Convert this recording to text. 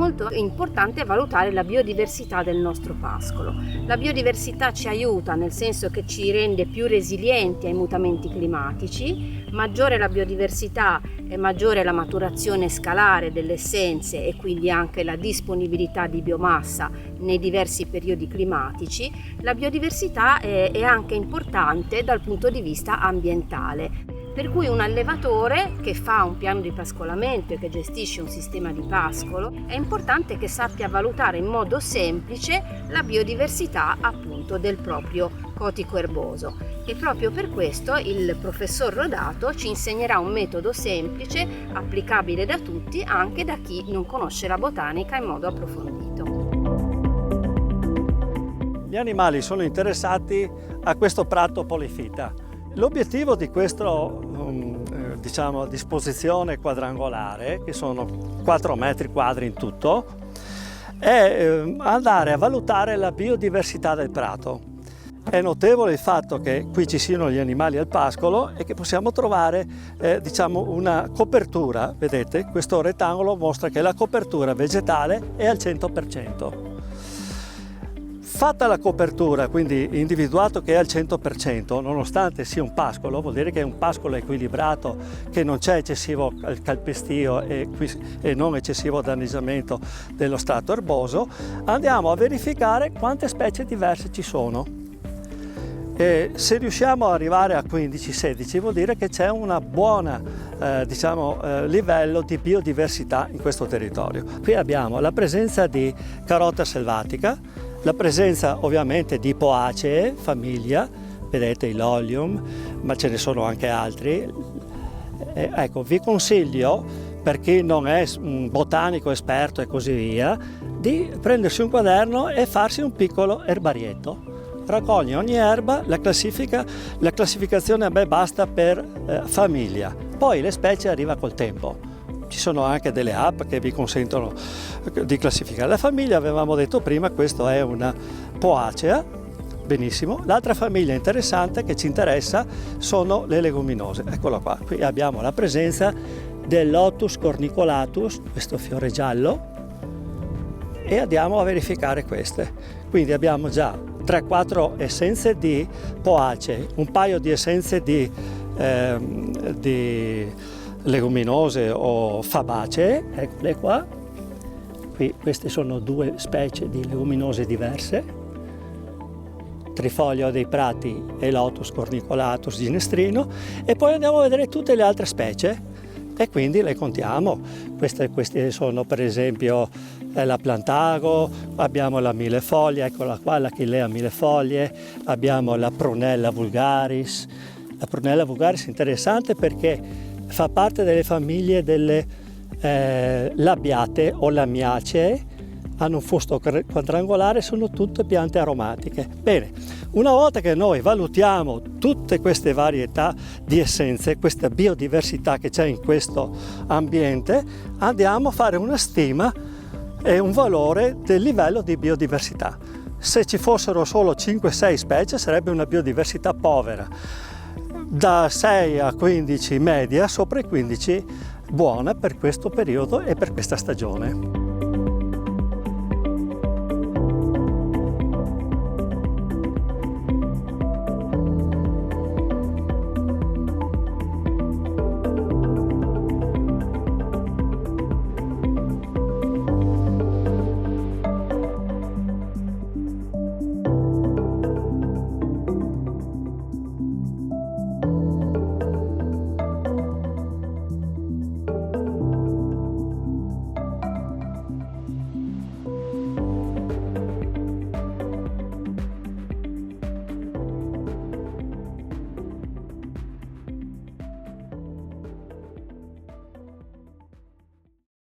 molto importante valutare la biodiversità del nostro pascolo. La biodiversità ci aiuta nel senso che ci rende più resilienti ai mutamenti climatici, maggiore la biodiversità e maggiore la maturazione scalare delle essenze e quindi anche la disponibilità di biomassa nei diversi periodi climatici. La biodiversità è anche importante dal punto di vista ambientale. Per cui un allevatore che fa un piano di pascolamento e che gestisce un sistema di pascolo è importante che sappia valutare in modo semplice la biodiversità appunto del proprio cotico erboso. E proprio per questo il professor Rodato ci insegnerà un metodo semplice, applicabile da tutti, anche da chi non conosce la botanica in modo approfondito. Gli animali sono interessati a questo prato polifita. L'obiettivo di questa disposizione quadrangolare, che sono 4 metri quadri in tutto, è andare a valutare la biodiversità del prato. È notevole il fatto che qui ci siano gli animali al pascolo e che possiamo trovare una copertura. Vedete, questo rettangolo mostra che la copertura vegetale è al 100%. Fatta la copertura, quindi individuato che è al 100%, nonostante sia un pascolo, vuol dire che è un pascolo equilibrato, che non c'è eccessivo calpestio e non eccessivo danneggiamento dello strato erboso, andiamo a verificare quante specie diverse ci sono. E se riusciamo ad arrivare a 15-16 vuol dire che c'è un buon livello di biodiversità in questo territorio. Qui abbiamo la presenza di carota selvatica, la presenza ovviamente di Poaceae, famiglia, vedete il Lolium, ma ce ne sono anche altri. Ecco, vi consiglio, per chi non è un botanico esperto e così via, di prendersi un quaderno e farsi un piccolo erbarietto. Raccoglie ogni erba, la classificazione a me basta per famiglia, poi le specie arriva col tempo. Ci sono anche delle app che vi consentono di classificare. La famiglia, avevamo detto prima, questo è una Poacea, benissimo. L'altra famiglia interessante che ci interessa sono le leguminose. Eccola qua, qui abbiamo la presenza del Lotus cornicolatus, questo fiore giallo, e andiamo a verificare queste. Quindi abbiamo già 3-4 essenze di Poacee, un paio di essenze di leguminose o fabacee, eccole qua. Qui queste sono 2 specie di leguminose diverse, Trifoglio dei prati e Lotus cornicolatus ginestrino, e poi andiamo a vedere tutte le altre specie e quindi le contiamo. Queste sono per esempio la Plantago, abbiamo la millefoglia, eccola qua, la Chilea millefoglie, abbiamo la Prunella vulgaris. La Prunella vulgaris è interessante perché fa parte delle famiglie delle labiate o lamiacee, hanno un fusto quadrangolare, sono tutte piante aromatiche. Bene, una volta che noi valutiamo tutte queste varietà di essenze, questa biodiversità che c'è in questo ambiente, andiamo a fare una stima e un valore del livello di biodiversità. Se ci fossero solo 5-6 specie sarebbe una biodiversità povera. Da 6 a 15 media, sopra i 15 buona per questo periodo e per questa stagione.